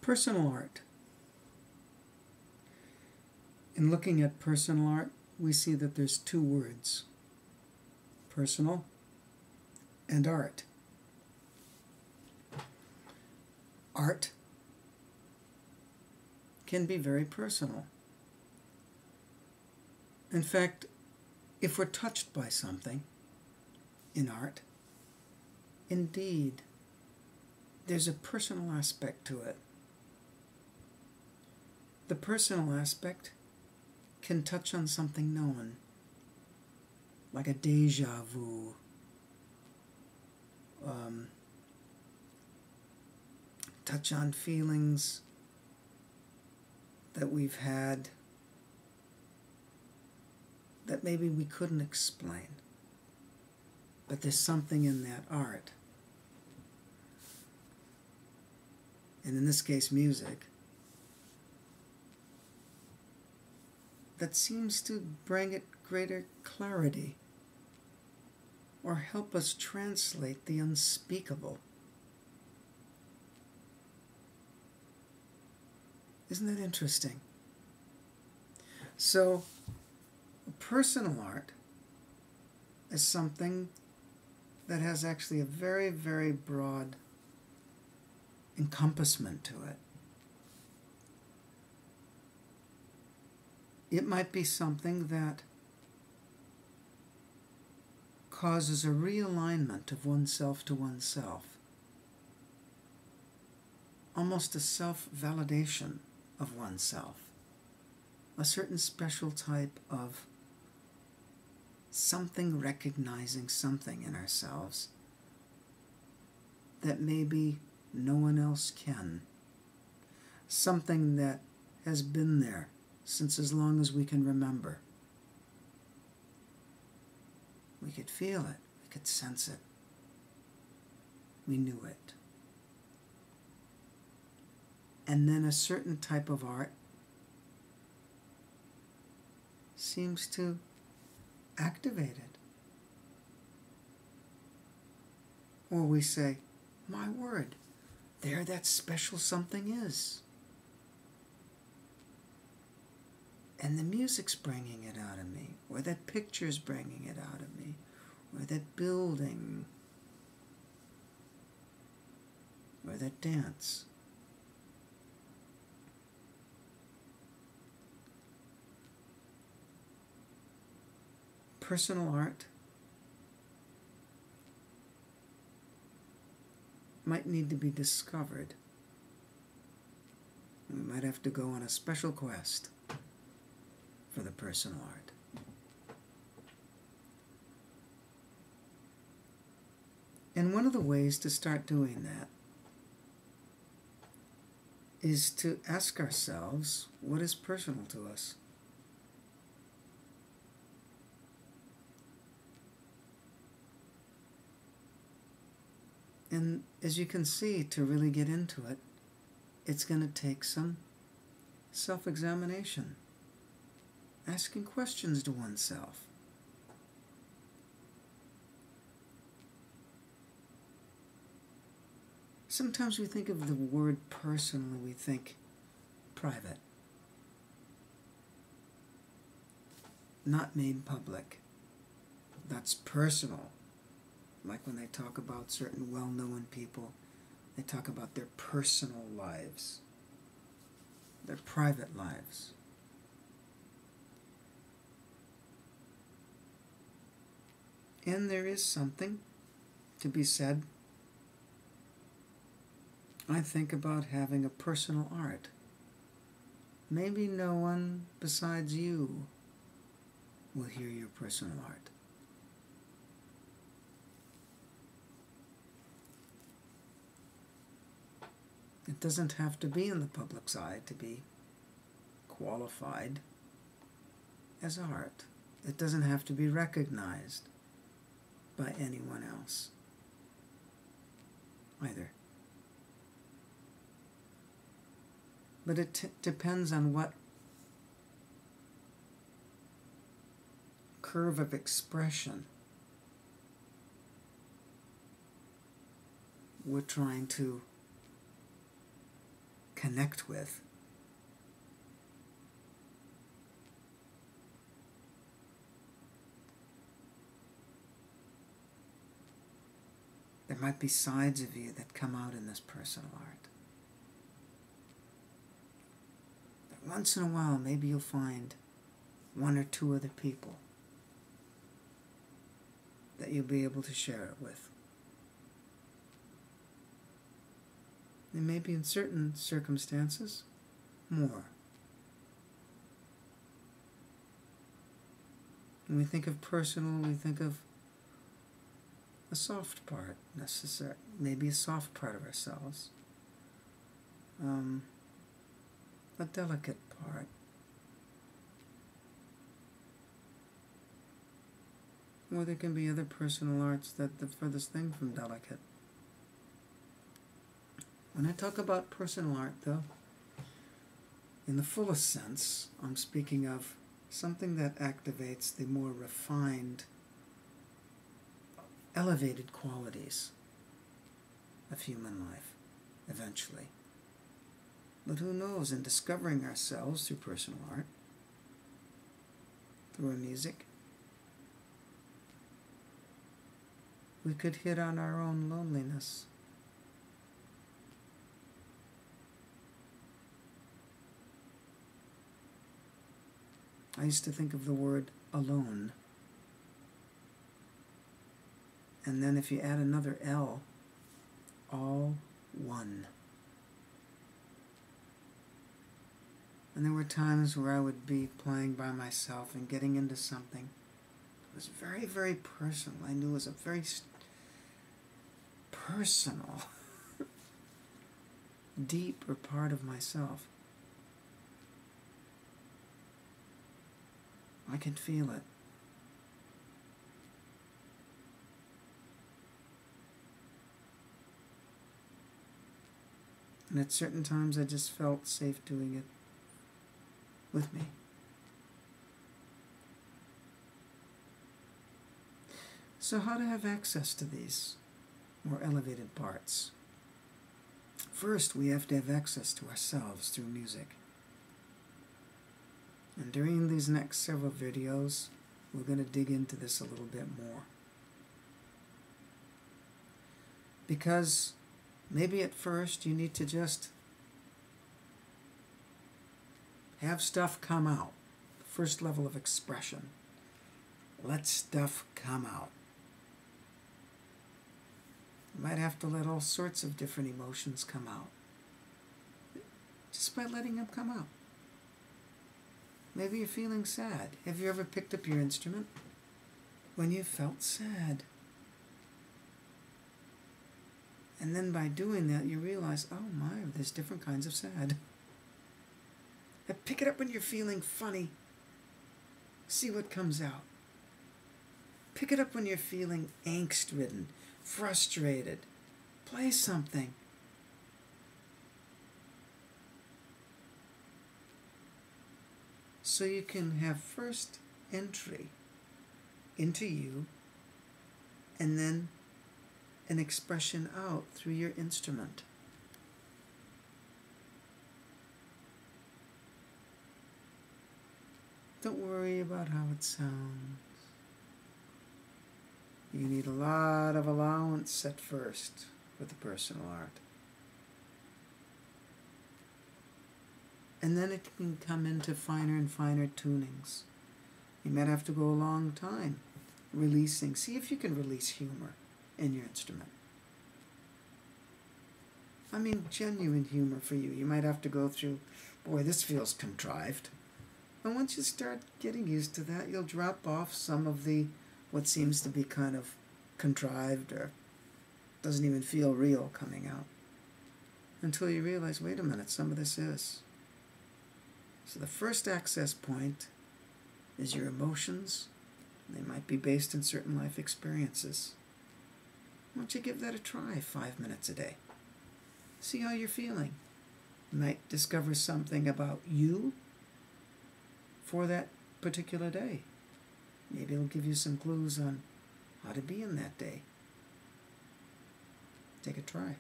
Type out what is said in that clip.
Personal art. In looking at personal art, we see that there's two words, personal and art. Art can be very personal. In fact, if we're touched by something in art, indeed, there's a personal aspect to it. The personal aspect can touch on something known, like a déjà vu, touch on feelings that we've had that maybe we couldn't explain, but there's something in that art, and in this case music, that seems to bring it greater clarity or help us translate the unspeakable. Isn't that interesting? So, personal art is something that has actually a very, very broad encompassment to it. It might be something that causes a realignment of oneself to oneself, almost a self-validation of oneself, a certain special type of something recognizing something in ourselves that maybe no one else can, something that has been there since as long as we can remember. We could feel it, we could sense it, we knew it. And then a certain type of art seems to activate it. Or we say, my word, there that special something is. And the music's bringing it out of me, or that picture's bringing it out of me, or that building, or that dance. Personal art might need to be discovered. We might have to go on a special quest for the personal art. And one of the ways to start doing that is to ask ourselves, what is personal to us? And as you can see, to really get into it, it's going to take some self-examination, asking questions to oneself. Sometimes we think of the word personal and we think private, not made public. That's personal. Like when they talk about certain well-known people, they talk about their personal lives, their private lives. And there is something to be said, I think, about having a personal art. Maybe no one besides you will hear your personal art. It doesn't have to be in the public's eye to be qualified as art. It doesn't have to be recognized by anyone else either. But it depends on what curve of expression we're trying to connect with. There might be sides of you that come out in this personal art. But once in a while, maybe you'll find one or two other people that you'll be able to share it with. And maybe in certain circumstances, more. When we think of personal, we think of a soft part, maybe a soft part of ourselves, a delicate part. Or there can be other personal arts that the furthest thing from delicate. When I talk about personal art, though, in the fullest sense, I'm speaking of something that activates the more refined, elevated qualities of human life, eventually. But who knows, in discovering ourselves through personal art, through our music, we could hit on our own loneliness. I used to think of the word alone. And then if you add another L, all one. And there were times where I would be playing by myself and getting into something that was very, very personal. I knew it was a very personal, deeper part of myself. I could feel it. And at certain times I just felt safe doing it with me. So how to have access to these more elevated parts? First, we have to have access to ourselves through music. And during these next several videos, we're going to dig into this a little bit more. Because maybe at first you need to just have stuff come out. First level of expression. Let stuff come out. You might have to let all sorts of different emotions come out. Just by letting them come out. Maybe you're feeling sad. Have you ever picked up your instrument when you felt sad? And then by doing that, you realize, oh my, there's different kinds of sad. And pick it up when you're feeling funny. See what comes out. Pick it up when you're feeling angst-ridden, frustrated. Play something. So you can have first entry into you and then an expression out through your instrument. Don't worry about how it sounds. You need a lot of allowance at first with the personal art. And then it can come into finer and finer tunings. You might have to go a long time releasing. See if you can release humor in your instrument. I mean, genuine humor for you. You might have to go through, boy, this feels contrived. And once you start getting used to that, you'll drop off some of the, what seems to be kind of contrived or doesn't even feel real coming out. Until you realize, wait a minute, some of this is. So the first access point is your emotions. They might be based in certain life experiences. Why don't you give that a try 5 minutes a day? See how you're feeling. You might discover something about you for that particular day. Maybe it'll give you some clues on how to be in that day. Take a try.